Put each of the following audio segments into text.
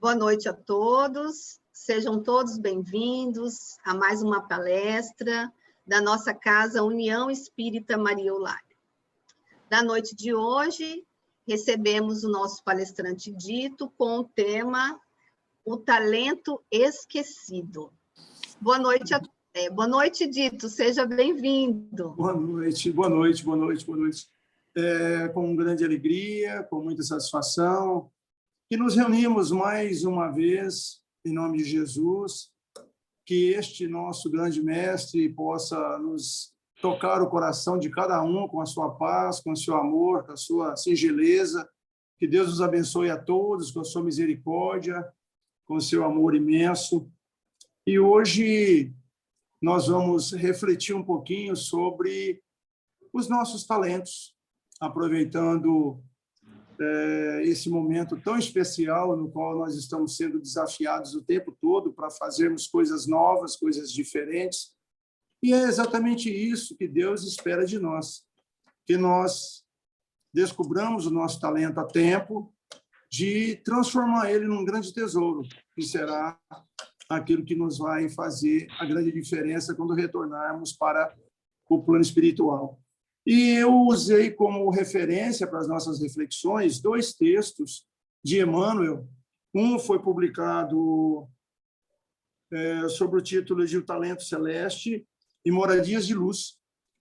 Boa noite a todos, sejam todos bem-vindos a mais uma palestra da nossa Casa União Espírita Maria Eulália. Na noite de hoje, recebemos o nosso palestrante Dito com o tema O Talento Esquecido. Boa noite, Dito, seja bem-vindo. Boa noite. Com grande alegria, com muita satisfação, que nos reunimos mais uma vez, em nome de Jesus, que este nosso grande mestre possa nos tocar o coração de cada um com a sua paz, com o seu amor, com a sua singeleza, que Deus nos abençoe a todos com a sua misericórdia, com o seu amor imenso. E hoje nós vamos refletir um pouquinho sobre os nossos talentos, aproveitando esse momento tão especial no qual nós estamos sendo desafiados o tempo todo para fazermos coisas novas, coisas diferentes. E é exatamente isso que Deus espera de nós, que nós descobramos o nosso talento a tempo de transformar ele num grande tesouro, que será aquilo que nos vai fazer a grande diferença quando retornarmos para o plano espiritual. E eu usei como referência para as nossas reflexões dois textos de Emmanuel. Um foi publicado sob o título de O Talento Celeste e Moradias de Luz,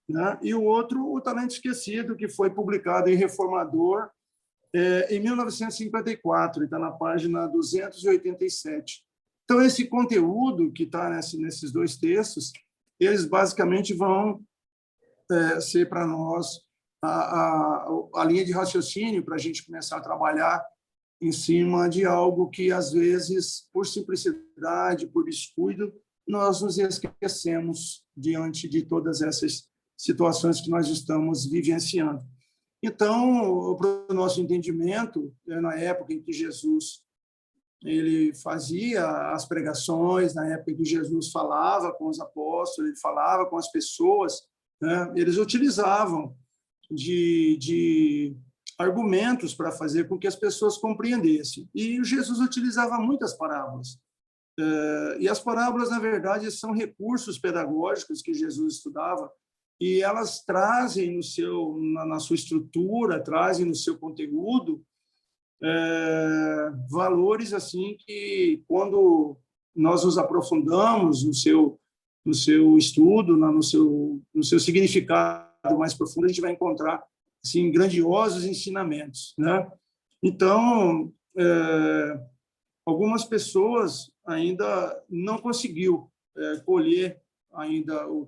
né? E o outro, O Talento Esquecido, que foi publicado em Reformador em 1954, está na página 287. Então, esse conteúdo que está nesses dois textos, eles basicamente vão ser para nós a linha de raciocínio para a gente começar a trabalhar em cima de algo que, às vezes, por simplicidade, por descuido, nós nos esquecemos diante de todas essas situações que nós estamos vivenciando. Então, para o nosso entendimento, na época em que Jesus ele fazia as pregações, na época em que Jesus falava com os apóstolos, ele falava com as pessoas, né? Eles utilizavam de argumentos para fazer com que as pessoas compreendessem. E Jesus utilizava muitas parábolas. E as parábolas, na verdade, são recursos pedagógicos que Jesus estudava, e elas trazem na sua estrutura, trazem no seu conteúdo valores assim que, quando nós nos aprofundamos no seu estudo, no seu significado mais profundo, a gente vai encontrar assim grandiosos ensinamentos, né? Então, algumas pessoas ainda não conseguiu colher ainda o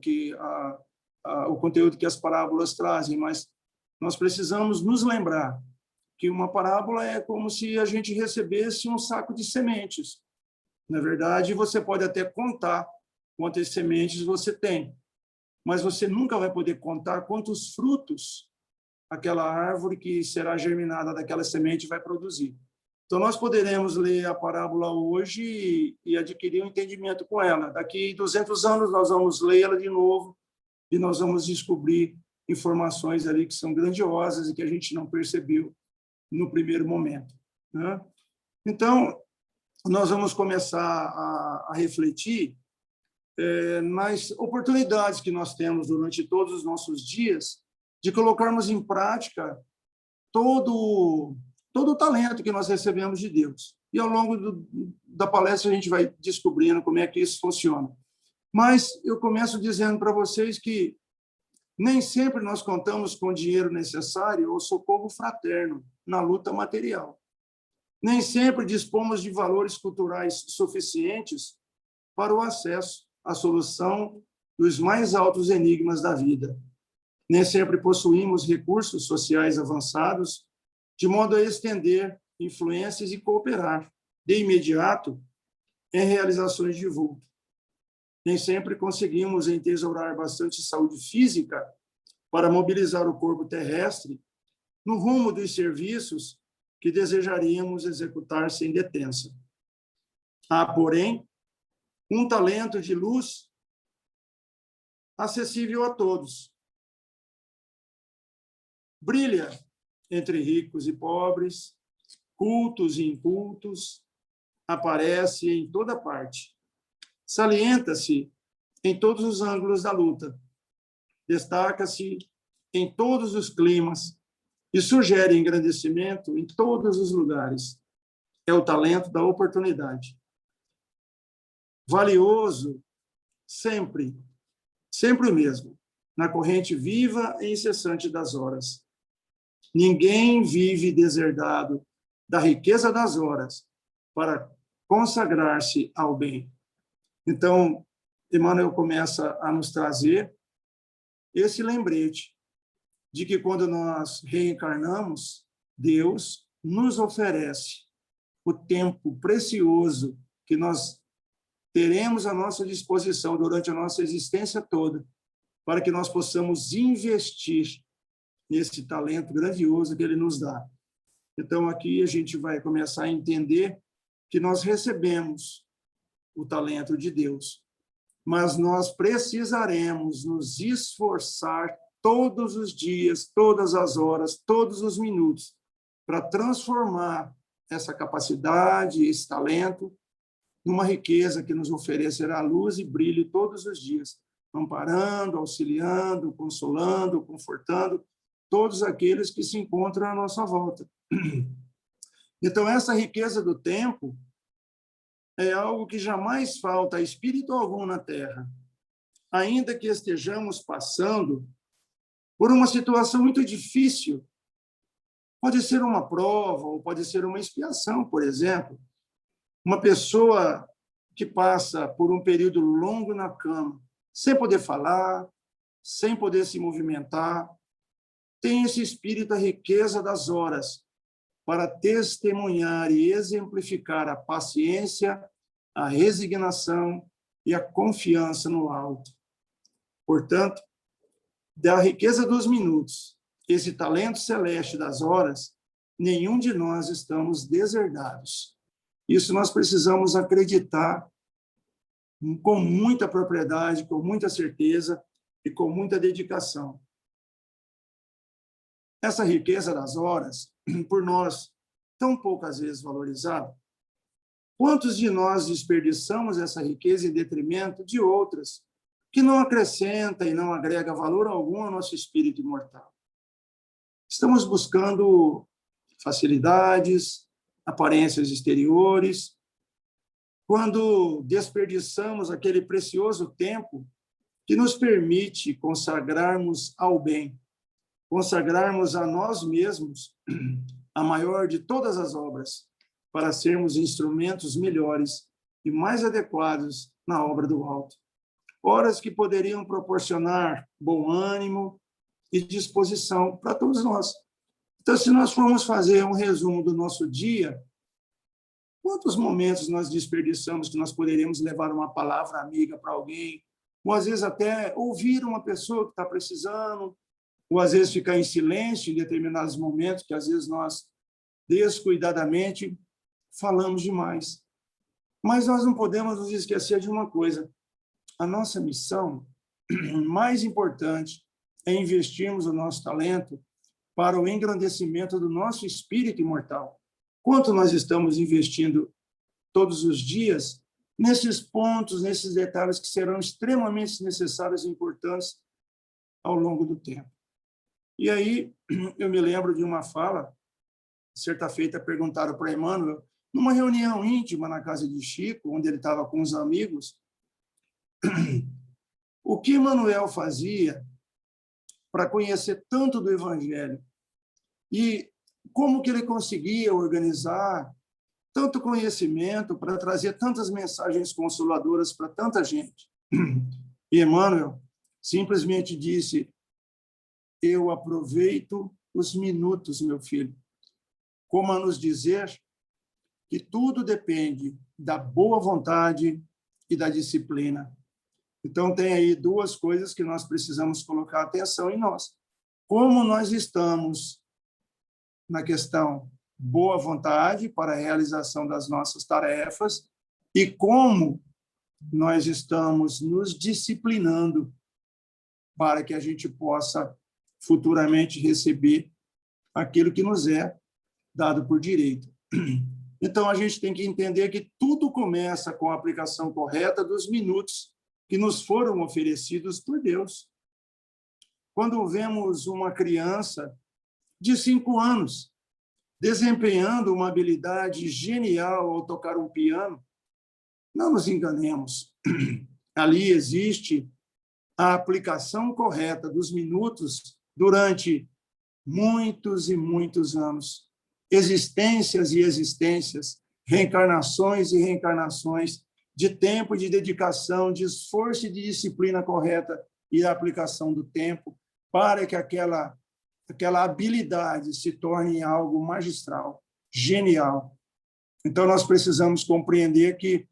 conteúdo que as parábolas trazem, mas nós precisamos nos lembrar que uma parábola é como se a gente recebesse um saco de sementes. Na verdade, você pode até contar quantas sementes você tem, mas você nunca vai poder contar quantos frutos aquela árvore que será germinada daquela semente vai produzir. Então, nós poderemos ler a parábola hoje e adquirir um entendimento com ela. Daqui 200 anos, nós vamos lê-la de novo e nós vamos descobrir informações ali que são grandiosas e que a gente não percebeu no primeiro momento, né? Então, nós vamos começar a refletir nas oportunidades que nós temos durante todos os nossos dias de colocarmos em prática todo o talento que nós recebemos de Deus. E ao longo da palestra a gente vai descobrindo como é que isso funciona. Mas eu começo dizendo para vocês que nem sempre nós contamos com o dinheiro necessário ou socorro fraterno na luta material. Nem sempre dispomos de valores culturais suficientes para o acesso à solução dos mais altos enigmas da vida. Nem sempre possuímos recursos sociais avançados, de modo a estender influências e cooperar, de imediato, em realizações de vulto. Nem sempre conseguimos entesourar bastante saúde física para mobilizar o corpo terrestre no rumo dos serviços que desejaríamos executar sem detença. Há, porém, um talento de luz acessível a todos. Brilha entre ricos e pobres, cultos e incultos, aparece em toda parte. Salienta-se em todos os ângulos da luta. Destaca-se em todos os climas e sugere engrandecimento em todos os lugares. É o talento da oportunidade. Valioso sempre, sempre o mesmo, na corrente viva e incessante das horas. Ninguém vive deserdado da riqueza das horas para consagrar-se ao bem. Então, Emmanuel começa a nos trazer esse lembrete de que quando nós reencarnamos, Deus nos oferece o tempo precioso que nós teremos à nossa disposição durante a nossa existência toda, para que nós possamos investir nesse talento grandioso que Ele nos dá. Então, aqui a gente vai começar a entender que nós recebemos o talento de Deus, mas nós precisaremos nos esforçar todos os dias, todas as horas, todos os minutos, para transformar essa capacidade, esse talento, numa riqueza que nos oferecerá luz e brilho todos os dias, amparando, auxiliando, consolando, confortando todos aqueles que se encontram à nossa volta. Então, essa riqueza do tempo é algo que jamais falta a espírito algum na Terra, ainda que estejamos passando por uma situação muito difícil. Pode ser uma prova ou pode ser uma expiação, por exemplo. Uma pessoa que passa por um período longo na cama, sem poder falar, sem poder se movimentar, tem esse espírito, a riqueza das horas, para testemunhar e exemplificar a paciência, a resignação e a confiança no alto. Portanto, da riqueza dos minutos, esse talento celeste das horas, nenhum de nós estamos deserdados. Isso nós precisamos acreditar com muita propriedade, com muita certeza e com muita dedicação. Essa riqueza das horas, por nós tão poucas vezes valorizada, quantos de nós desperdiçamos essa riqueza em detrimento de outras que não acrescenta e não agrega valor algum ao nosso espírito imortal? Estamos buscando facilidades, aparências exteriores, quando desperdiçamos aquele precioso tempo que nos permite consagrarmos ao bem, consagrarmos a nós mesmos a maior de todas as obras, para sermos instrumentos melhores e mais adequados na obra do alto. Horas que poderiam proporcionar bom ânimo e disposição para todos nós. Então, se nós formos fazer um resumo do nosso dia, quantos momentos nós desperdiçamos que nós poderíamos levar uma palavra amiga para alguém, ou às vezes até ouvir uma pessoa que está precisando, ou às vezes ficar em silêncio em determinados momentos, que às vezes nós, descuidadamente, falamos demais. Mas nós não podemos nos esquecer de uma coisa: a nossa missão mais importante é investirmos o nosso talento para o engrandecimento do nosso espírito imortal. Quanto nós estamos investindo todos os dias nesses pontos, nesses detalhes que serão extremamente necessários e importantes ao longo do tempo. E aí, eu me lembro de uma fala, certa feita perguntaram para Emmanuel, numa reunião íntima na casa de Chico, onde ele estava com os amigos, o que Emmanuel fazia para conhecer tanto do Evangelho e como que ele conseguia organizar tanto conhecimento para trazer tantas mensagens consoladoras para tanta gente. E Emmanuel simplesmente disse: eu aproveito os minutos, meu filho, como a nos dizer que tudo depende da boa vontade e da disciplina. Então, tem aí duas coisas que nós precisamos colocar atenção em nós. Como nós estamos na questão boa vontade para a realização das nossas tarefas e como nós estamos nos disciplinando para que a gente possa futuramente receber aquilo que nos é dado por direito. Então, a gente tem que entender que tudo começa com a aplicação correta dos minutos que nos foram oferecidos por Deus. Quando vemos uma criança de 5 anos desempenhando uma habilidade genial ao tocar um piano, não nos enganemos. Ali existe a aplicação correta dos minutos durante muitos e muitos anos. Existências e existências, reencarnações e reencarnações, de tempo, de dedicação, de esforço e de disciplina correta e a aplicação do tempo para que aquela habilidade se torne algo magistral, genial. Então, nós precisamos compreender que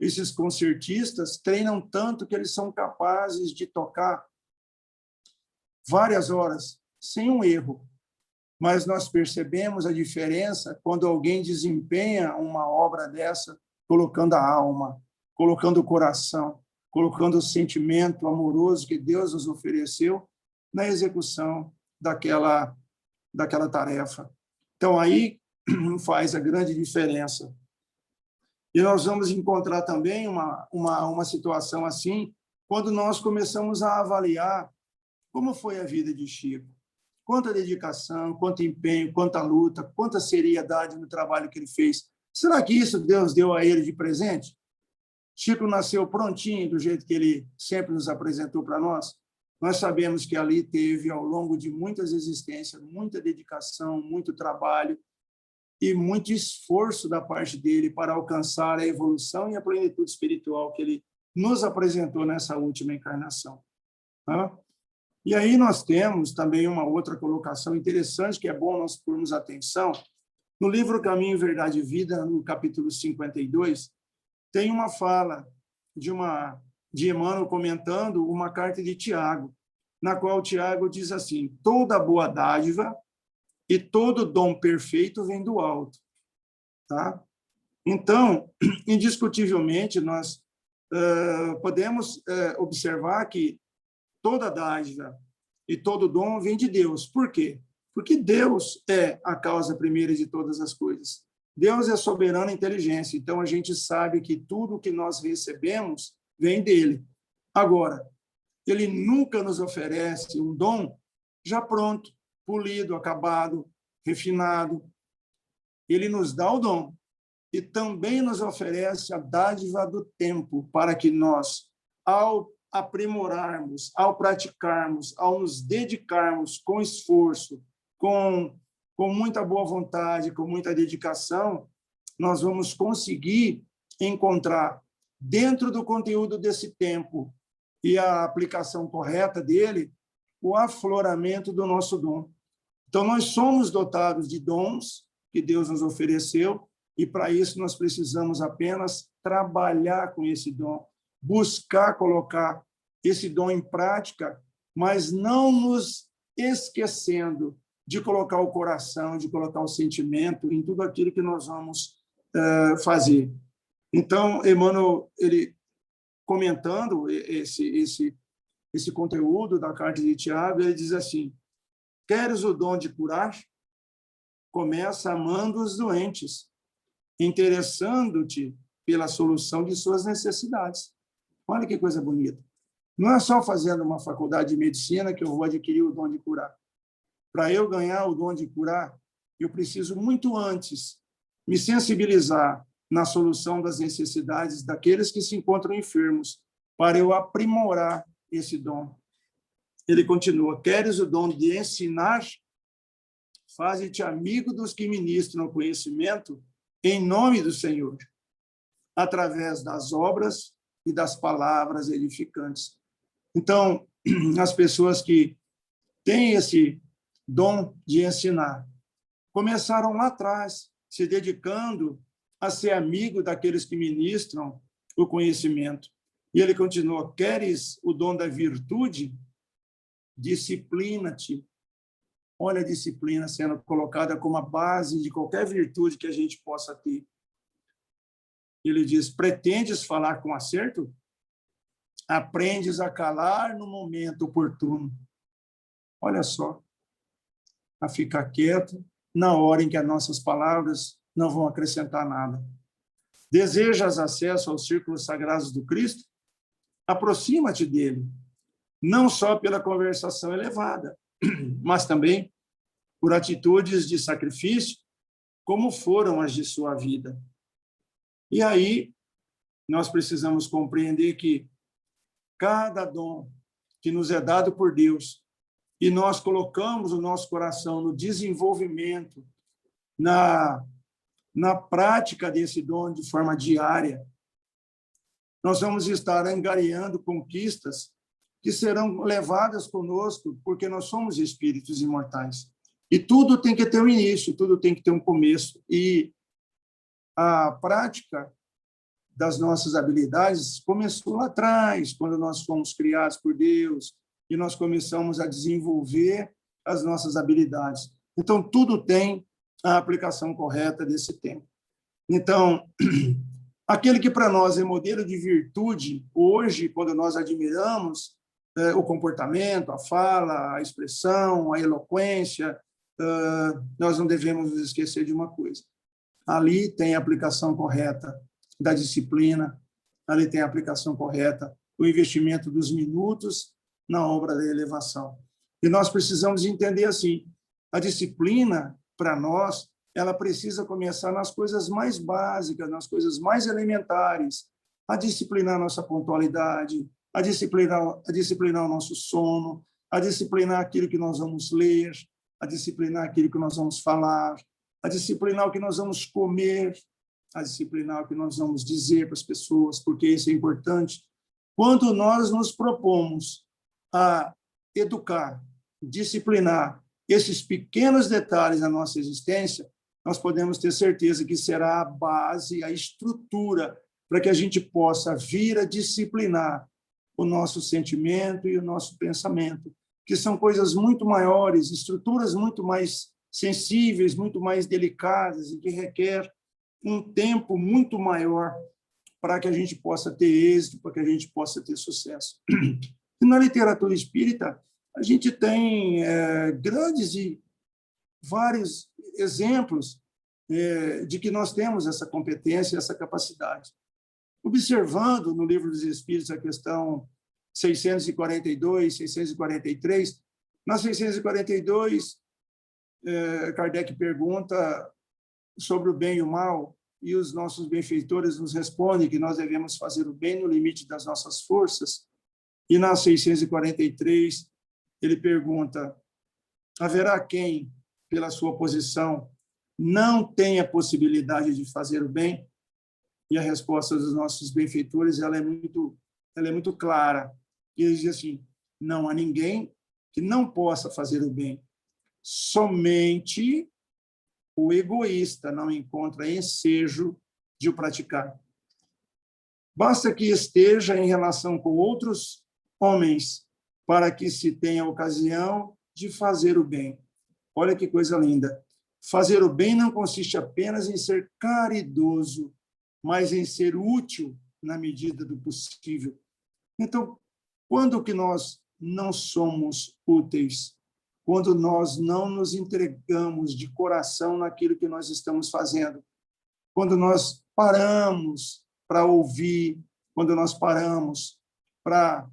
esses concertistas treinam tanto que eles são capazes de tocar várias horas sem um erro. Mas nós percebemos a diferença quando alguém desempenha uma obra dessa colocando a alma, colocando o coração, colocando o sentimento amoroso que Deus nos ofereceu na execução daquela tarefa. Então, aí faz a grande diferença. E nós vamos encontrar também uma situação assim, quando nós começamos a avaliar como foi a vida de Chico. Quanta dedicação, quanto empenho, quanta luta, quanta seriedade no trabalho que ele fez. Será que isso Deus deu a ele de presente? Chico nasceu prontinho, do jeito que ele sempre nos apresentou para nós. Nós sabemos que ali teve, ao longo de muitas existências, muita dedicação, muito trabalho e muito esforço da parte dele para alcançar a evolução e a plenitude espiritual que ele nos apresentou nessa última encarnação. E aí nós temos também uma outra colocação interessante, que é bom nós pormos atenção. No livro Caminho, Verdade e Vida, no capítulo 52, tem uma fala de Emmanuel comentando uma carta de Tiago, na qual Tiago diz assim: toda boa dádiva e todo dom perfeito vem do alto. Tá? Então, indiscutivelmente, nós podemos observar que toda dádiva e todo dom vem de Deus. Por quê? Porque Deus é a causa primeira de todas as coisas. Deus é soberana inteligência, então a gente sabe que tudo que nós recebemos vem dele. Agora, ele nunca nos oferece um dom já pronto, polido, acabado, refinado. Ele nos dá o dom e também nos oferece a dádiva do tempo para que nós, ao aprimorarmos, ao praticarmos, ao nos dedicarmos com esforço, com muita boa vontade, com muita dedicação, nós vamos conseguir encontrar dentro do conteúdo desse tempo e a aplicação correta dele, o afloramento do nosso dom. Então, nós somos dotados de dons que Deus nos ofereceu e, para isso, nós precisamos apenas trabalhar com esse dom, buscar colocar esse dom em prática, mas não nos esquecendo de colocar o coração, de colocar o sentimento em tudo aquilo que nós vamos fazer. Então, Emmanuel, ele comentando esse conteúdo da carta de Tiago, ele diz assim: queres o dom de curar? Começa amando os doentes, interessando-te pela solução de suas necessidades. Olha que coisa bonita. Não é só fazendo uma faculdade de medicina que eu vou adquirir o dom de curar. Para eu ganhar o dom de curar, eu preciso muito antes me sensibilizar na solução das necessidades daqueles que se encontram enfermos, para eu aprimorar esse dom. Ele continua: queres o dom de ensinar? Faze-te amigo dos que ministram o conhecimento em nome do Senhor, através das obras e das palavras edificantes. Então, as pessoas que têm esse dom de ensinar começaram lá atrás, se dedicando a ser amigo daqueles que ministram o conhecimento. E ele continua: queres o dom da virtude? Disciplina-te. Olha a disciplina sendo colocada como a base de qualquer virtude que a gente possa ter. Ele diz: pretendes falar com acerto? Aprendes a calar no momento oportuno. Olha só, a ficar quieto na hora em que as nossas palavras não vão acrescentar nada. Desejas acesso aos círculos sagrados do Cristo? Aproxima-te dele, não só pela conversação elevada, mas também por atitudes de sacrifício, como foram as de sua vida. E aí, nós precisamos compreender que cada dom que nos é dado por Deus, e nós colocamos o nosso coração no desenvolvimento, na prática desse dom de forma diária, nós vamos estar angariando conquistas que serão levadas conosco, porque nós somos espíritos imortais. E tudo tem que ter um início, tudo tem que ter um começo. E a prática das nossas habilidades começou lá atrás, quando nós fomos criados por Deus, e nós começamos a desenvolver as nossas habilidades. Então, tudo tem a aplicação correta desse tempo. Então, aquele que para nós é modelo de virtude, hoje, quando nós admiramos o comportamento, a fala, a expressão, a eloquência, nós não devemos nos esquecer de uma coisa. Ali tem a aplicação correta da disciplina, ali tem a aplicação correta, o investimento dos minutos na obra da elevação. E nós precisamos entender assim, a disciplina, para nós, ela precisa começar nas coisas mais básicas, nas coisas mais elementares, a disciplinar a nossa pontualidade, a disciplinar o nosso sono, a disciplinar aquilo que nós vamos ler, a disciplinar aquilo que nós vamos falar, a disciplinar o que nós vamos comer, a disciplinar o que nós vamos dizer para as pessoas, porque isso é importante. Quando nós nos propomos a educar, disciplinar esses pequenos detalhes da nossa existência, nós podemos ter certeza que será a base, a estrutura para que a gente possa vir a disciplinar o nosso sentimento e o nosso pensamento, que são coisas muito maiores, estruturas muito mais sensíveis, muito mais delicadas e que requer um tempo muito maior para que a gente possa ter êxito, para que a gente possa ter sucesso. E na literatura espírita, a gente tem grandes e vários exemplos de que nós temos essa competência, essa capacidade. Observando no Livro dos Espíritos a questão 642, 643, na 642, Kardec pergunta sobre o bem e o mal, e os nossos benfeitores nos respondem que nós devemos fazer o bem no limite das nossas forças. E na 643, ele pergunta: haverá quem, pela sua posição, não tenha possibilidade de fazer o bem? E a resposta dos nossos benfeitores ela é muito clara. Eles dizem assim: não há ninguém que não possa fazer o bem. Somente o egoísta não encontra ensejo de o praticar. Basta que esteja em relação com outros homens para que se tenha ocasião de fazer o bem. Olha que coisa linda. Fazer o bem não consiste apenas em ser caridoso, mas em ser útil na medida do possível. Então, quando que nós não somos úteis? Quando nós não nos entregamos de coração naquilo que nós estamos fazendo. Quando nós paramos para ouvir, quando nós paramos para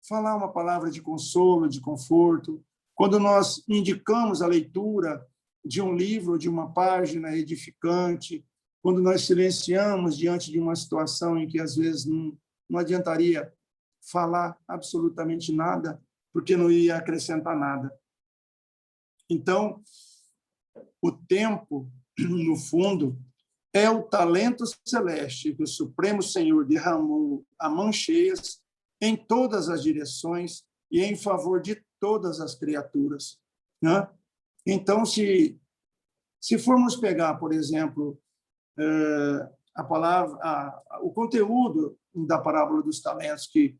falar uma palavra de consolo, de conforto, quando nós indicamos a leitura de um livro, de uma página edificante, quando nós silenciamos diante de uma situação em que, às vezes, não adiantaria falar absolutamente nada, porque não ia acrescentar nada. Então, o tempo, no fundo, é o talento celeste que o Supremo Senhor derramou a mãos cheias em todas as direções e em favor de todas as criaturas, né? Então, se formos pegar, por exemplo, a palavra, o conteúdo da parábola dos talentos que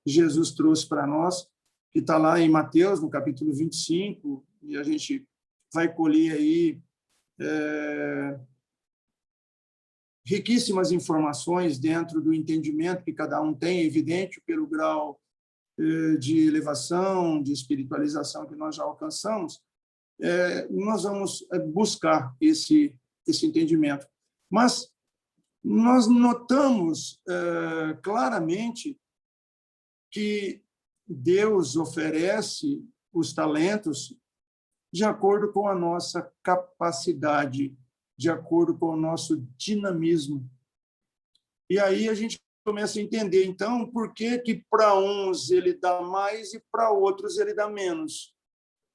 Jesus trouxe para nós, que está lá em Mateus, no capítulo 25, e a gente vai colher aí riquíssimas informações dentro do entendimento que cada um tem, evidente, pelo grau de elevação, de espiritualização que nós já alcançamos. Nós vamos buscar esse esse entendimento. Mas nós notamos claramente que Deus oferece os talentos de acordo com a nossa capacidade, de acordo com o nosso dinamismo. E aí a gente começa a entender, então, por que para uns ele dá mais e para outros ele dá menos.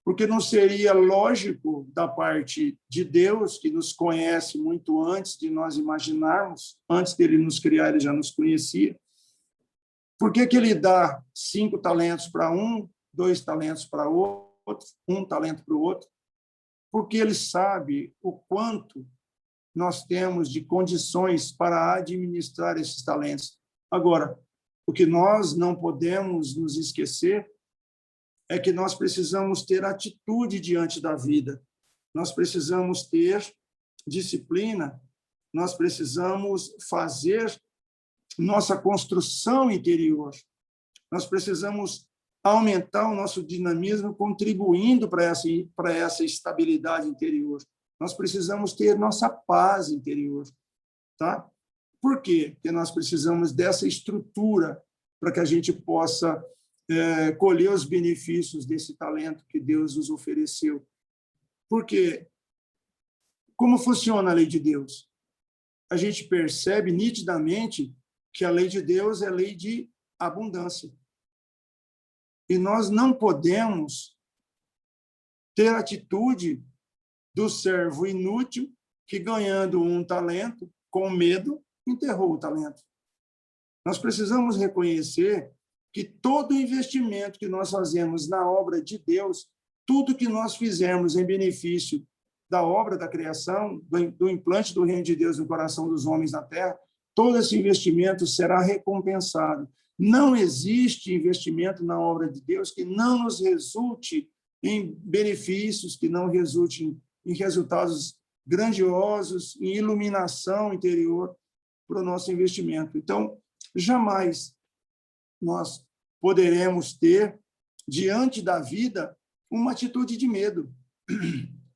Porque não seria lógico da parte de Deus, que nos conhece muito antes de nós imaginarmos, antes dele nos criar, ele já nos conhecia. Por que ele dá 5 talentos para um, 2 talentos para outro, 1 talento para o outro? Porque ele sabe o quanto nós temos de condições para administrar esses talentos. Agora, o que nós não podemos nos esquecer é que nós precisamos ter atitude diante da vida, nós precisamos ter disciplina, nós precisamos fazer nossa construção interior, nós precisamos aumentar o nosso dinamismo, contribuindo para essa estabilidade interior. Nós precisamos ter nossa paz interior, tá? Por quê? Porque nós precisamos dessa estrutura para que a gente possa colher os benefícios desse talento que Deus nos ofereceu. Porque como funciona a lei de Deus? A gente percebe nitidamente que a lei de Deus é lei de abundância. E nós não podemos ter a atitude do servo inútil que, ganhando um talento, com medo, enterrou o talento. Nós precisamos reconhecer que todo investimento que nós fazemos na obra de Deus, tudo que nós fizermos em benefício da obra da criação, do implante do reino de Deus no coração dos homens na terra, todo esse investimento será recompensado. Não existe investimento na obra de Deus que não nos resulte em benefícios, que não resulte em resultados grandiosos, em iluminação interior para o nosso investimento. Então, jamais nós poderemos ter, diante da vida, uma atitude de medo.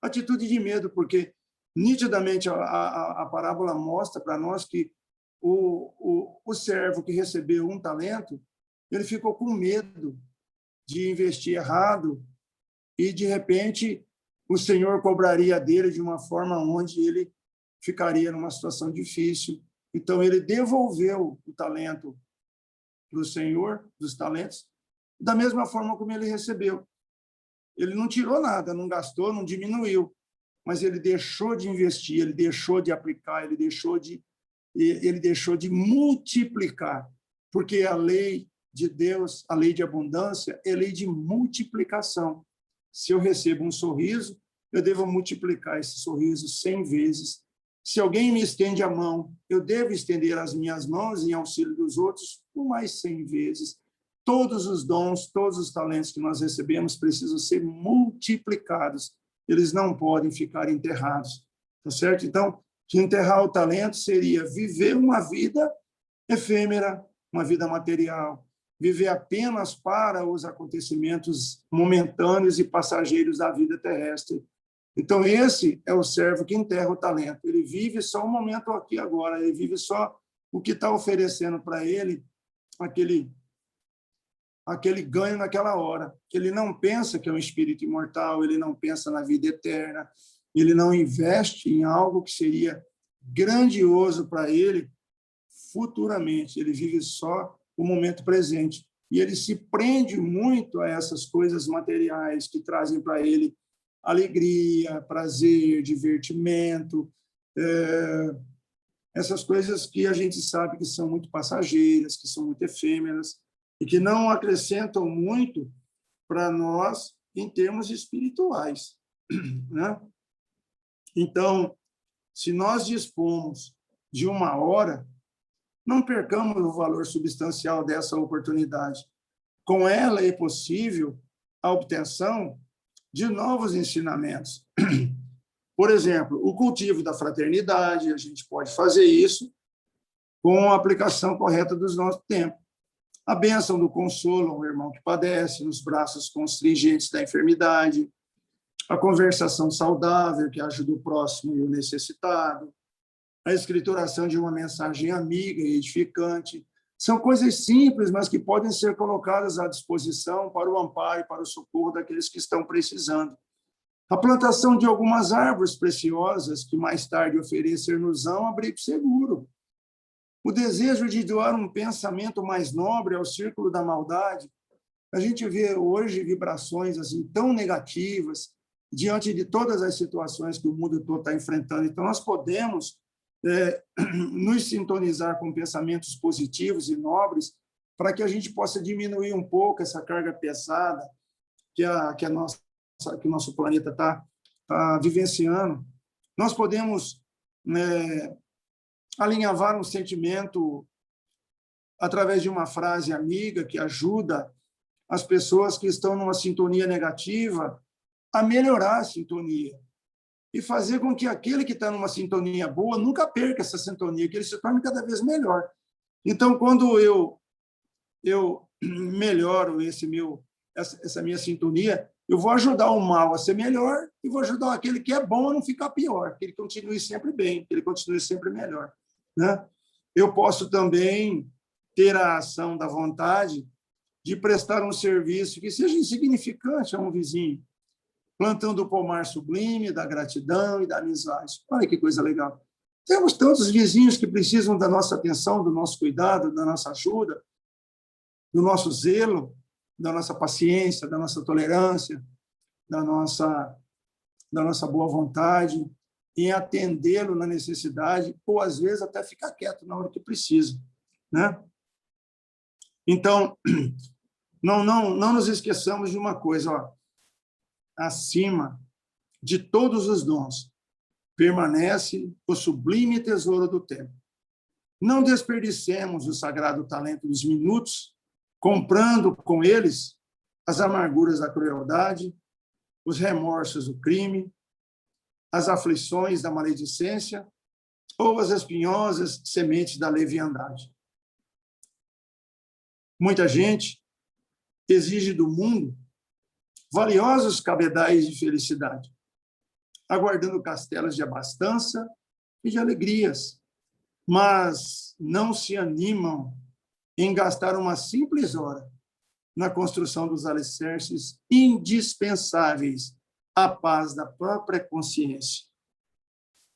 Atitude de medo, porque nitidamente a parábola mostra para nós que o servo que recebeu um talento, ele ficou com medo de investir errado e, de repente, o Senhor cobraria dele de uma forma onde ele ficaria numa situação difícil. Então, ele devolveu o talento para o Senhor dos talentos da mesma forma como ele recebeu. Ele não tirou nada, não gastou, não diminuiu, mas ele deixou de investir, ele deixou de aplicar, ele deixou de multiplicar, porque a lei de Deus, a lei de abundância, é lei de multiplicação. Se eu recebo um sorriso, eu devo multiplicar esse sorriso 100 vezes. Se alguém me estende a mão, eu devo estender as minhas mãos em auxílio dos outros por mais 100 vezes. Todos os dons, todos os talentos que nós recebemos precisam ser multiplicados. Eles não podem ficar enterrados, tá certo? Então, de enterrar o talento seria viver uma vida efêmera, uma vida material, viver apenas para os acontecimentos momentâneos e passageiros da vida terrestre. Então, esse é o servo que enterra o talento. Ele vive só o momento aqui agora, ele vive só o que está oferecendo para ele aquele ganho naquela hora. Ele não pensa que é um espírito imortal, ele não pensa na vida eterna, ele não investe em algo que seria grandioso para ele futuramente. Ele vive só o momento presente. E ele se prende muito a essas coisas materiais que trazem para ele alegria, prazer, divertimento, essas coisas que a gente sabe que são muito passageiras, que são muito efêmeras e que não acrescentam muito para nós em termos espirituais, né? Então, se nós dispomos de uma hora, não percamos o valor substancial dessa oportunidade. Com ela é possível a obtenção de novos ensinamentos. Por exemplo, o cultivo da fraternidade, a gente pode fazer isso com a aplicação correta dos nossos tempos. A bênção do consolo ao irmão que padece, nos braços constringentes da enfermidade, a conversação saudável, que ajuda o próximo e o necessitado, a escrituração de uma mensagem amiga e edificante. São coisas simples, mas que podem ser colocadas à disposição para o amparo e para o socorro daqueles que estão precisando. A plantação de algumas árvores preciosas que mais tarde oferecer-nos-ão abrigo seguro. O desejo de doar um pensamento mais nobre ao círculo da maldade. A gente vê hoje vibrações assim tão negativas diante de todas as situações que o mundo todo está enfrentando. Então, nós podemos nos sintonizar com pensamentos positivos e nobres para que a gente possa diminuir um pouco essa carga pesada que o nosso planeta está vivenciando. Nós podemos alinhavar um sentimento através de uma frase amiga que ajuda as pessoas que estão numa sintonia negativa a melhorar a sintonia e fazer com que aquele que está numa sintonia boa nunca perca essa sintonia, que ele se torne cada vez melhor. Então, quando eu melhoro essa minha sintonia, eu vou ajudar o mal a ser melhor e vou ajudar aquele que é bom a não ficar pior, que ele continue sempre bem, que ele continue sempre melhor, né? Eu posso também ter a ação da vontade de prestar um serviço que seja insignificante a um vizinho, plantando o pomar sublime da gratidão e da amizade. Olha que coisa legal. Temos tantos vizinhos que precisam da nossa atenção, do nosso cuidado, da nossa ajuda, do nosso zelo, da nossa paciência, da nossa tolerância, da nossa boa vontade, em atendê-lo na necessidade, ou, às vezes, até ficar quieto na hora que precisa, né? Então, não nos esqueçamos de uma coisa, ó. Acima de todos os dons, permanece o sublime tesouro do tempo. Não desperdicemos o sagrado talento dos minutos, comprando com eles as amarguras da crueldade, os remorsos do crime, as aflições da maledicência ou as espinhosas sementes da leviandade. Muita gente exige do mundo valiosos cabedais de felicidade, aguardando castelos de abastança e de alegrias, mas não se animam em gastar uma simples hora na construção dos alicerces indispensáveis à paz da própria consciência.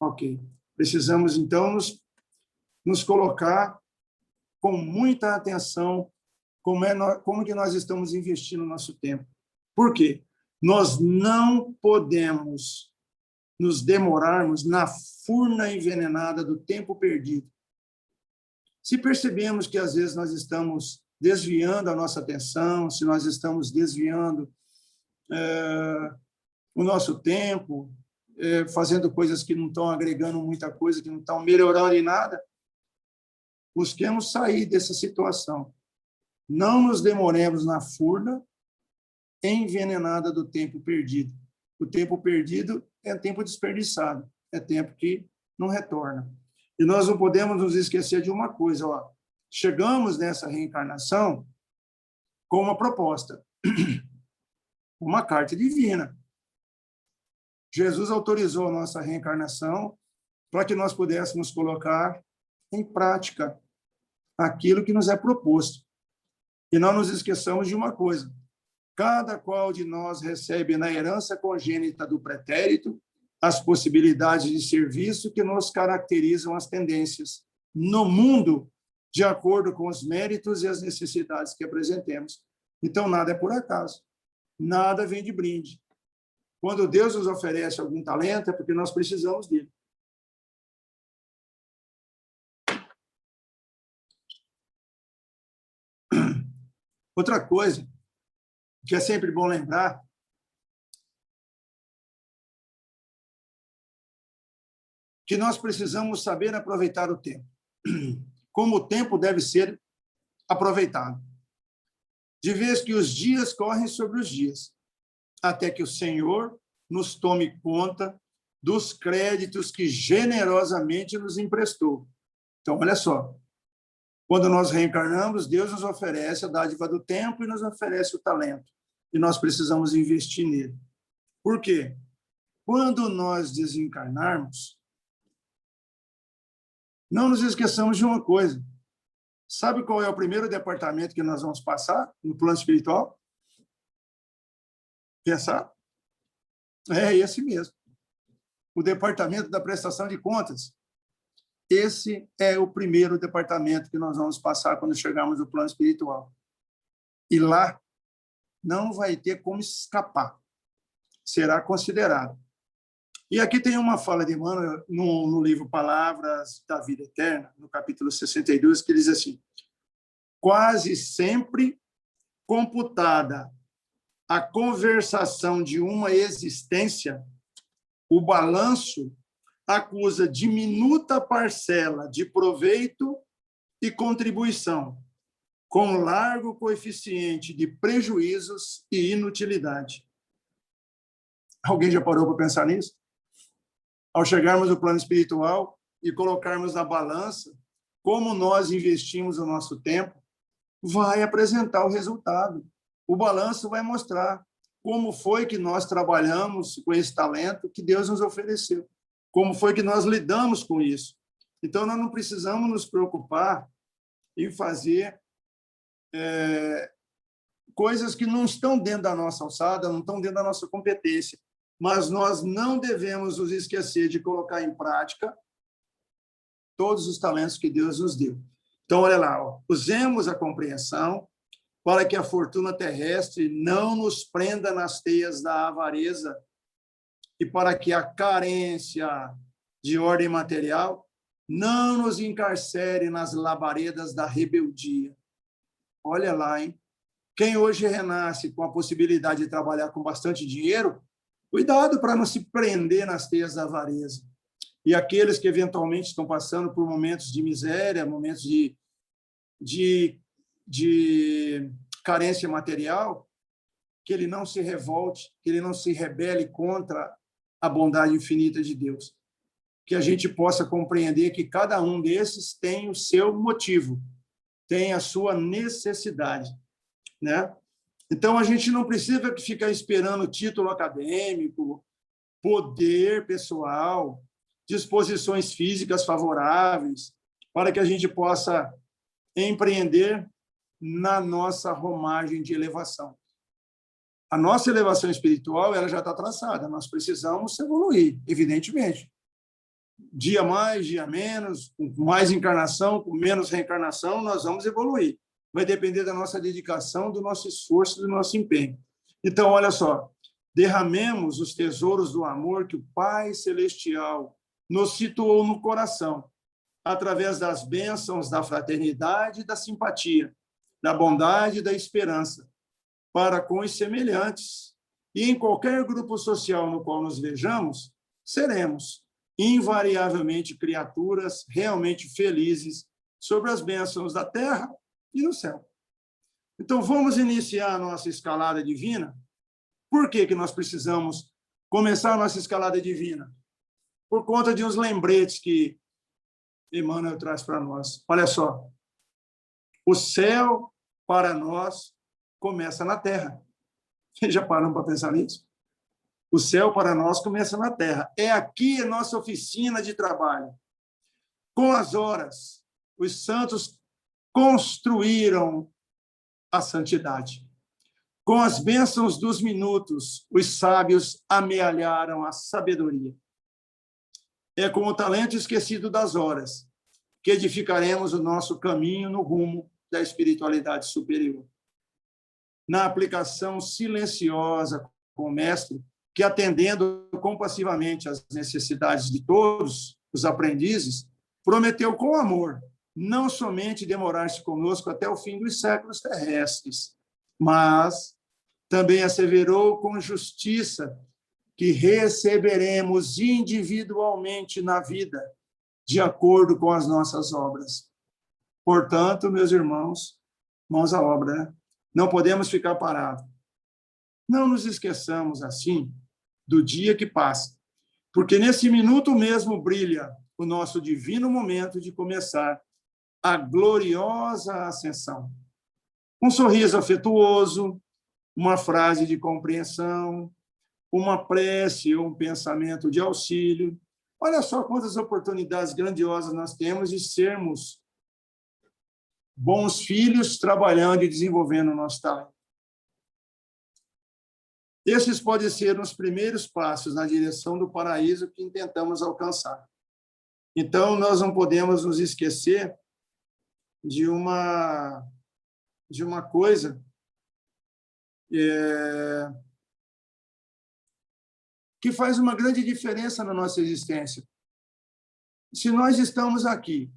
Ok. Precisamos, então, nos colocar com muita atenção como que nós estamos investindo o nosso tempo. Por quê? Nós não podemos nos demorarmos na furna envenenada do tempo perdido. Se percebemos que, às vezes, nós estamos desviando a nossa atenção, se nós estamos desviando o nosso tempo, fazendo coisas que não estão agregando muita coisa, que não estão melhorando em nada, busquemos sair dessa situação. Não nos demoremos na furna envenenada do tempo perdido. O tempo perdido é tempo desperdiçado, é tempo que não retorna. E nós não podemos nos esquecer de uma coisa, ó. Chegamos nessa reencarnação com uma proposta, uma carta divina. Jesus autorizou a nossa reencarnação para que nós pudéssemos colocar em prática aquilo que nos é proposto. E não nos esqueçamos de uma coisa: cada qual de nós recebe na herança congênita do pretérito as possibilidades de serviço que nos caracterizam as tendências no mundo, de acordo com os méritos e as necessidades que apresentemos. Então, nada é por acaso, nada vem de brinde. Quando Deus nos oferece algum talento, é porque nós precisamos dele. Outra coisa que é sempre bom lembrar, que nós precisamos saber aproveitar o tempo. Como o tempo deve ser aproveitado. De vez que os dias correm sobre os dias, até que o Senhor nos tome conta dos créditos que generosamente nos emprestou. Então, olha só, quando nós reencarnamos, Deus nos oferece a dádiva do tempo e nos oferece o talento, e nós precisamos investir nele. Por quê? Quando nós desencarnarmos, não nos esqueçamos de uma coisa. Sabe qual é o primeiro departamento que nós vamos passar no plano espiritual? Pensar? É esse mesmo. O departamento da prestação de contas. Esse é o primeiro departamento que nós vamos passar quando chegarmos no plano espiritual. E lá não vai ter como escapar. Será considerado. E aqui tem uma fala de Emmanuel no livro Palavras da Vida Eterna, no capítulo 62, que diz assim: quase sempre computada a conversação de uma existência, o balanço acusa diminuta parcela de proveito e contribuição, com largo coeficiente de prejuízos e inutilidade. Alguém já parou para pensar nisso? Ao chegarmos no plano espiritual e colocarmos na balança como nós investimos o nosso tempo, vai apresentar o resultado. O balanço vai mostrar como foi que nós trabalhamos com esse talento que Deus nos ofereceu, como foi que nós lidamos com isso. Então, nós não precisamos nos preocupar em fazer coisas que não estão dentro da nossa alçada, não estão dentro da nossa competência, mas nós não devemos nos esquecer de colocar em prática todos os talentos que Deus nos deu. Então, olha lá, ó, usemos a compreensão para que a fortuna terrestre não nos prenda nas teias da avareza e para que a carência de ordem material não nos encarcere nas labaredas da rebeldia. Olha lá, hein? Quem hoje renasce com a possibilidade de trabalhar com bastante dinheiro, cuidado para não se prender nas teias da avareza. E aqueles que eventualmente estão passando por momentos de miséria, momentos de carência material, que ele não se revolte, que ele não se rebele contra a bondade infinita de Deus. Que a gente possa compreender que cada um desses tem o seu motivo, tem a sua necessidade, né? Então, a gente não precisa ficar esperando título acadêmico, poder pessoal, disposições físicas favoráveis, para que a gente possa empreender na nossa romagem de elevação. A nossa elevação espiritual ela já está traçada, nós precisamos evoluir, evidentemente. Dia mais, dia menos, com mais encarnação, com menos reencarnação, nós vamos evoluir. Vai depender da nossa dedicação, do nosso esforço, do nosso empenho. Então, olha só, derramemos os tesouros do amor que o Pai Celestial nos situou no coração, através das bênçãos da fraternidade e da simpatia, da bondade e da esperança, para com os semelhantes. E em qualquer grupo social no qual nos vejamos, seremos invariavelmente criaturas realmente felizes sobre as bênçãos da terra e no céu. Então, vamos iniciar a nossa escalada divina. Por que nós precisamos começar a nossa escalada divina? Por conta de uns lembretes que Emmanuel traz para nós. Olha só, o céu para nós começa na terra. Vocês já pararam para pensar nisso? O céu para nós começa na terra. É aqui a nossa oficina de trabalho. Com as horas, os santos construíram a santidade. Com as bênçãos dos minutos, os sábios amealharam a sabedoria. É com o talento esquecido das horas que edificaremos o nosso caminho no rumo da espiritualidade superior. Na aplicação silenciosa com o Mestre, que, atendendo compassivamente às necessidades de todos os aprendizes, prometeu com amor não somente demorar-se conosco até o fim dos séculos terrestres, mas também asseverou com justiça que receberemos individualmente na vida, de acordo com as nossas obras. Portanto, meus irmãos, mãos à obra, né? Não podemos ficar parados. Não nos esqueçamos, assim, do dia que passa, porque nesse minuto mesmo brilha o nosso divino momento de começar a gloriosa ascensão. Um sorriso afetuoso, uma frase de compreensão, uma prece ou um pensamento de auxílio. Olha só quantas oportunidades grandiosas nós temos de sermos bons filhos, trabalhando e desenvolvendo o nosso talento. Esses podem ser os primeiros passos na direção do paraíso que intentamos alcançar. Então, nós não podemos nos esquecer de uma coisa que faz uma grande diferença na nossa existência. Se nós estamos aqui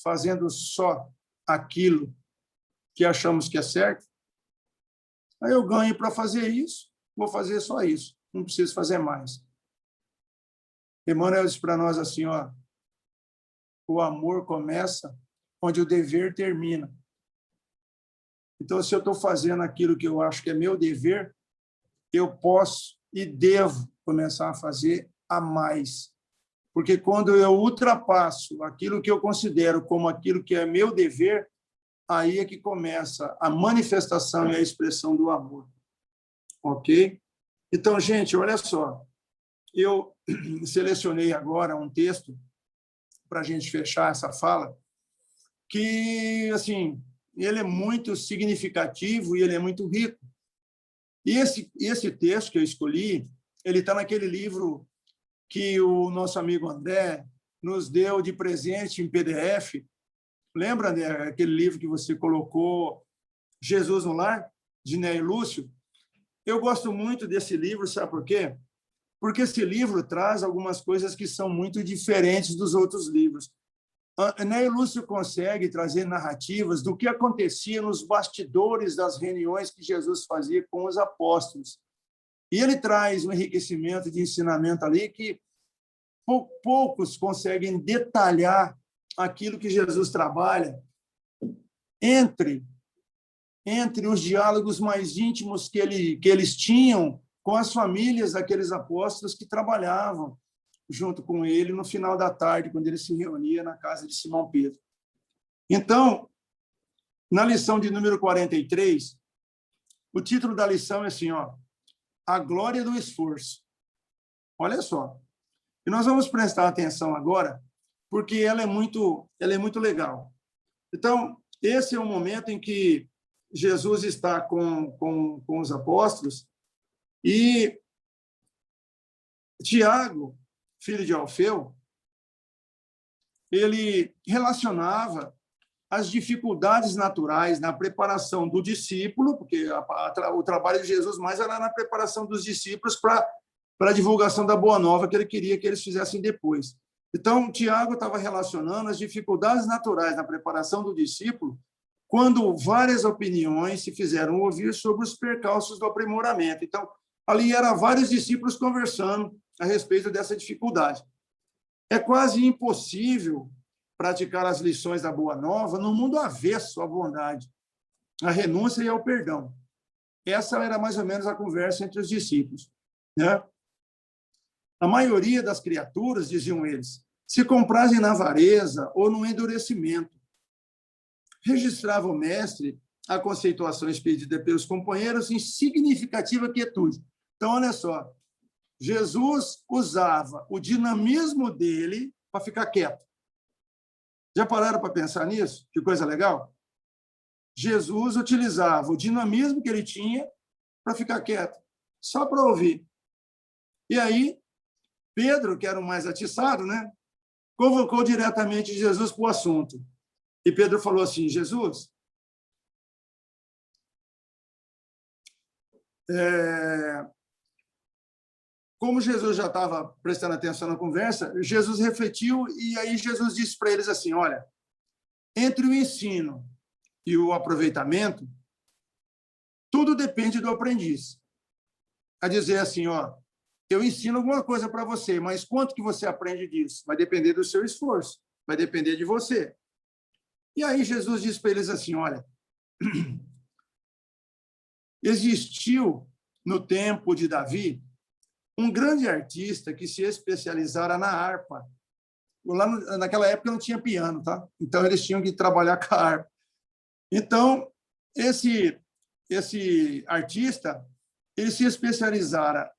fazendo só aquilo que achamos que é certo, aí eu ganho para fazer isso, vou fazer só isso, não preciso fazer mais. Emmanuel diz para nós assim, ó, o amor começa onde o dever termina. Então, se eu estou fazendo aquilo que eu acho que é meu dever, eu posso e devo começar a fazer a mais. Porque quando eu ultrapasso aquilo que eu considero como aquilo que é meu dever, aí é que começa a manifestação e a expressão do amor. Ok? Então, gente, olha só. Eu selecionei agora um texto para a gente fechar essa fala, que, assim, ele é muito significativo e ele é muito rico. E esse texto que eu escolhi, ele está naquele livro que o nosso amigo André nos deu de presente em PDF. Lembra, André, aquele livro que você colocou, Jesus no Lar, de Ney Lúcio? Eu gosto muito desse livro, sabe por quê? Porque esse livro traz algumas coisas que são muito diferentes dos outros livros. Ney Lúcio consegue trazer narrativas do que acontecia nos bastidores das reuniões que Jesus fazia com os apóstolos. E ele traz um enriquecimento de ensinamento ali que poucos conseguem detalhar aquilo que Jesus trabalha entre os diálogos mais íntimos que eles tinham com as famílias daqueles apóstolos que trabalhavam junto com ele no final da tarde, quando ele se reunia na casa de Simão Pedro. Então, na lição de número 43, o título da lição é assim, ó, A Glória do Esforço. Olha só. E nós vamos prestar atenção agora, porque ela é muito legal. Então, esse é o momento em que Jesus está com os apóstolos e Tiago, filho de Alfeu, ele relacionava as dificuldades naturais na preparação do discípulo, porque o trabalho de Jesus mais era na preparação dos discípulos para a divulgação da Boa Nova que ele queria que eles fizessem depois. Então, Tiago estava relacionando as dificuldades naturais na preparação do discípulo quando várias opiniões se fizeram ouvir sobre os percalços do aprimoramento. Então, ali eram vários discípulos conversando a respeito dessa dificuldade. É quase impossível praticar as lições da Boa Nova no mundo avesso à bondade, à renúncia e ao perdão. Essa era mais ou menos a conversa entre os discípulos, né? A maioria das criaturas, diziam eles, se comprazem na avareza ou no endurecimento. Registrava o mestre a conceituação expedida pelos companheiros em significativa quietude. Então, olha só, Jesus usava o dinamismo dele para ficar quieto. Já pararam para pensar nisso? Que coisa legal? Jesus utilizava o dinamismo que ele tinha para ficar quieto, só para ouvir. E aí, Pedro, que era o mais atiçado, né, convocou diretamente Jesus para o assunto. E Pedro falou assim, Jesus, como Jesus já estava prestando atenção na conversa, Jesus refletiu e aí Jesus disse para eles assim, olha, entre o ensino e o aproveitamento, tudo depende do aprendiz. A dizer assim, ó, eu ensino alguma coisa para você, mas quanto que você aprende disso? Vai depender do seu esforço, vai depender de você. E aí Jesus disse para eles assim, olha, existiu no tempo de Davi um grande artista que se especializara na harpa. Lá naquela época não tinha piano, tá? Então eles tinham que trabalhar com a harpa. Então, esse artista, ele se especializara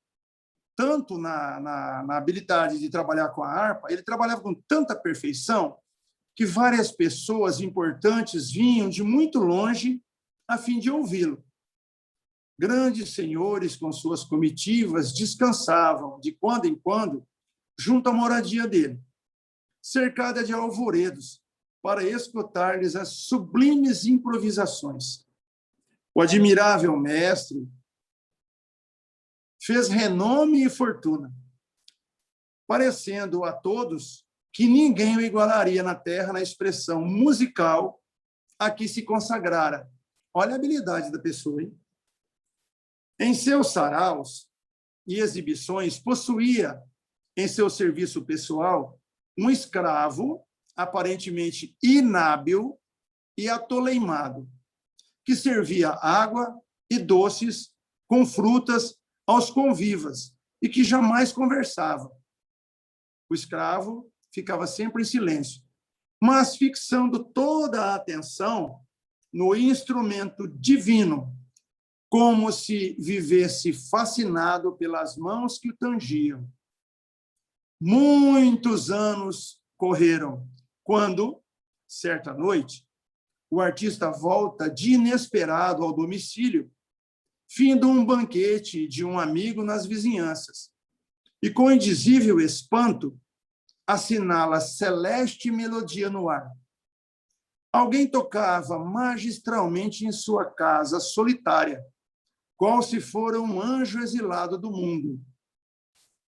tanto na habilidade de trabalhar com a harpa, ele trabalhava com tanta perfeição que várias pessoas importantes vinham de muito longe a fim de ouvi-lo. Grandes senhores com suas comitivas descansavam, de quando em quando, junto à moradia dele, cercada de alvoredos, para escutar-lhes as sublimes improvisações. O admirável mestre fez renome e fortuna, parecendo a todos que ninguém o igualaria na terra na expressão musical a que se consagrara. Olha a habilidade da pessoa, hein? Em seus saraus e exibições, possuía em seu serviço pessoal um escravo aparentemente inábil e atoleimado, que servia água e doces com frutas aos convivas e que jamais conversava. O escravo ficava sempre em silêncio, mas fixando toda a atenção no instrumento divino, como se vivesse fascinado pelas mãos que o tangiam. Muitos anos correram, quando, certa noite, o artista volta de inesperado ao domicílio, findo um banquete de um amigo nas vizinhanças, e com indizível espanto, assinala celeste melodia no ar. Alguém tocava magistralmente em sua casa solitária, qual se fora um anjo exilado do mundo.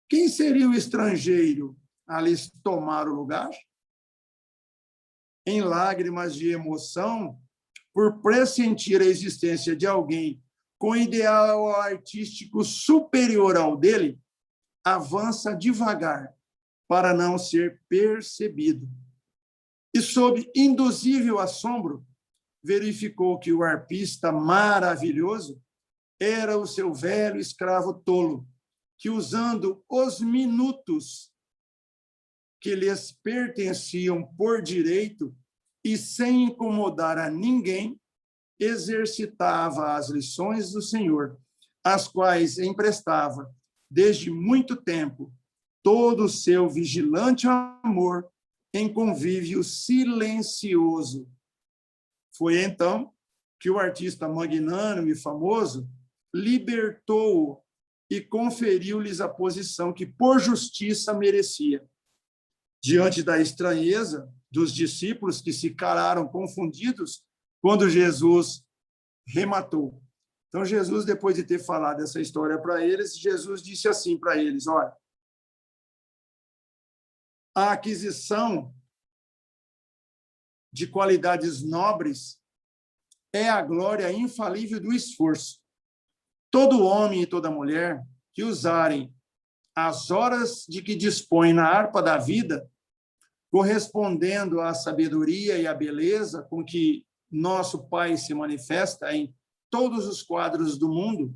Quem seria o estrangeiro a lhes tomar o lugar? Em lágrimas de emoção, por pressentir a existência de alguém com ideal artístico superior ao dele, avança devagar para não ser percebido. E, sob induzível assombro, verificou que o harpista maravilhoso era o seu velho escravo tolo, que, usando os minutos que lhes pertenciam por direito e sem incomodar a ninguém, exercitava as lições do Senhor, as quais emprestava, desde muito tempo, todo o seu vigilante amor em convívio silencioso. Foi então que o artista magnânimo e famoso libertou-o e conferiu-lhes a posição que, por justiça, merecia. Diante da estranheza dos discípulos, que se calaram confundidos quando Jesus rematou. Então, Jesus, depois de ter falado essa história para eles, Jesus disse assim para eles: olha, a aquisição de qualidades nobres é a glória infalível do esforço. Todo homem e toda mulher que usarem as horas de que dispõem na harpa da vida, correspondendo à sabedoria e à beleza com que nosso Pai se manifesta em todos os quadros do mundo,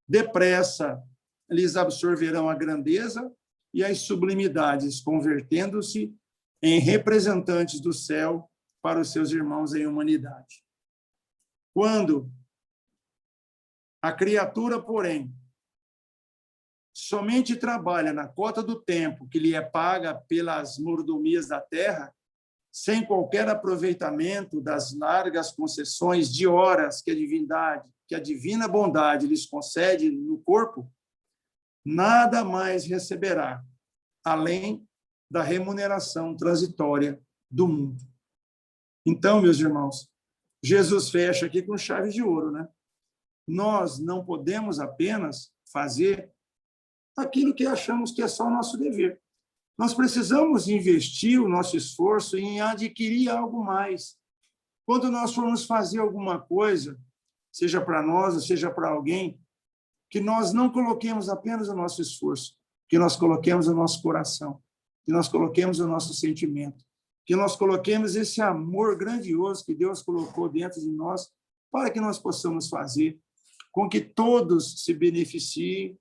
depressa lhes absorverão a grandeza e as sublimidades, convertendo-se em representantes do céu para os seus irmãos em humanidade. Quando a criatura, porém, somente trabalha na cota do tempo que lhe é paga pelas mordomias da terra, sem qualquer aproveitamento das largas concessões de horas que a divina bondade lhes concede no corpo, nada mais receberá, além da remuneração transitória do mundo. Então, meus irmãos, Jesus fecha aqui com chave de ouro, né? Nós não podemos apenas fazer aquilo que achamos que é só o nosso dever. Nós precisamos investir o nosso esforço em adquirir algo mais. Quando nós formos fazer alguma coisa, seja para nós ou seja para alguém, que nós não coloquemos apenas o nosso esforço, que nós coloquemos o nosso coração, que nós coloquemos o nosso sentimento, que nós coloquemos esse amor grandioso que Deus colocou dentro de nós, para que nós possamos fazer com que todos se beneficiem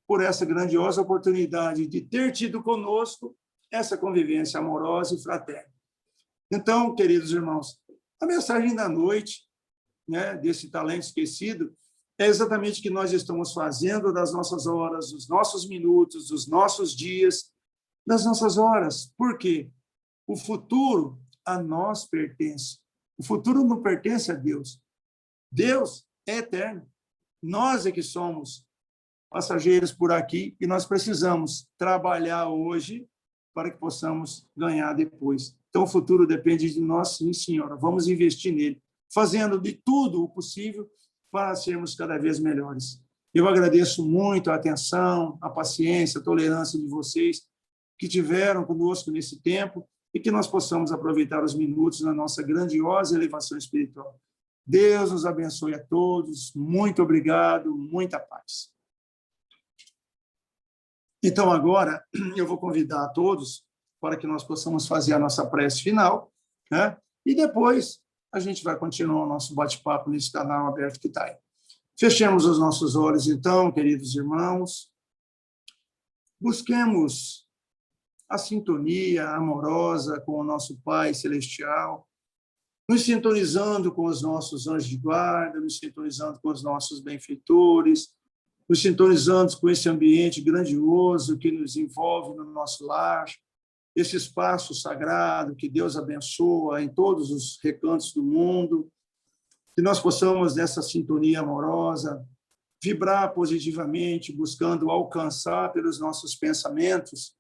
por essa grandiosa oportunidade de ter tido conosco essa convivência amorosa e fraterna. Então, queridos irmãos, a mensagem da noite, né, desse talento esquecido, É exatamente o que nós estamos fazendo das nossas horas, dos nossos minutos, dos nossos dias, das nossas horas. Por quê? O futuro a nós pertence. O futuro não pertence a Deus. Deus é eterno. Nós é que somos passageiros por aqui e nós precisamos trabalhar hoje para que possamos ganhar depois. Então, o futuro depende de nós, sim, senhora. Vamos investir nele, fazendo de tudo o possível para sermos cada vez melhores. Eu agradeço muito a atenção, a paciência, a tolerância de vocês que tiveram conosco nesse tempo e que nós possamos aproveitar os minutos na nossa grandiosa elevação espiritual. Deus nos abençoe a todos. Muito obrigado, muita paz. Então, agora, eu vou convidar a todos para que nós possamos fazer a nossa prece final, né? E depois a gente vai continuar o nosso bate-papo nesse canal aberto que está aí. Fechemos os nossos olhos, então, queridos irmãos. Busquemos a sintonia amorosa com o nosso Pai Celestial, nos sintonizando com os nossos anjos de guarda, nos sintonizando com os nossos benfeitores, nos sintonizando com esse ambiente grandioso que nos envolve no nosso lar, esse espaço sagrado que Deus abençoa em todos os recantos do mundo, que nós possamos, nessa sintonia amorosa, vibrar positivamente, buscando alcançar pelos nossos pensamentos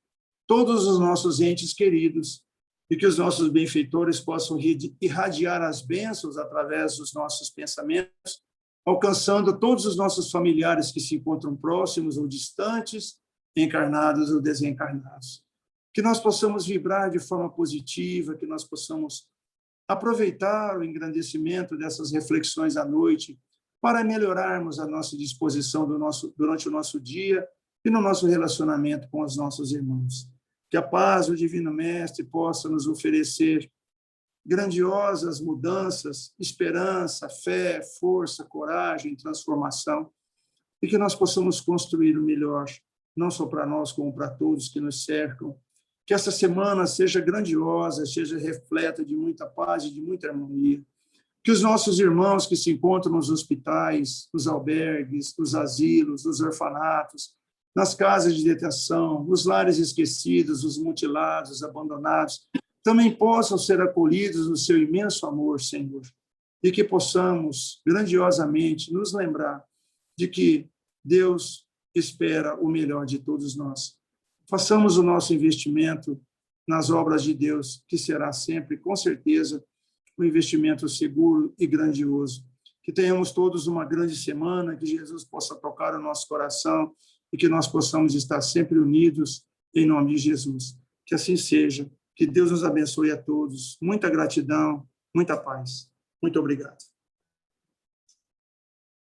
todos os nossos entes queridos, e que os nossos benfeitores possam irradiar as bênçãos através dos nossos pensamentos, alcançando todos os nossos familiares que se encontram próximos ou distantes, encarnados ou desencarnados. Que nós possamos vibrar de forma positiva, que nós possamos aproveitar o engrandecimento dessas reflexões à noite para melhorarmos a nossa disposição durante o nosso dia e no nosso relacionamento com os nossos irmãos. Que a paz do Divino Mestre possa nos oferecer grandiosas mudanças, esperança, fé, força, coragem, transformação, e que nós possamos construir o melhor, não só para nós, como para todos que nos cercam. Que essa semana seja grandiosa, seja repleta de muita paz e de muita harmonia. Que os nossos irmãos que se encontram nos hospitais, nos albergues, nos asilos, nos orfanatos, nas casas de detenção, nos lares esquecidos, os mutilados, os abandonados, também possam ser acolhidos no seu imenso amor, Senhor, e que possamos grandiosamente nos lembrar de que Deus espera o melhor de todos nós. Façamos o nosso investimento nas obras de Deus, que será sempre, com certeza, um investimento seguro e grandioso. Que tenhamos todos uma grande semana, que Jesus possa tocar o nosso coração e que nós possamos estar sempre unidos em nome de Jesus. Que assim seja. Que Deus nos abençoe a todos. Muita gratidão, muita paz. Muito obrigado.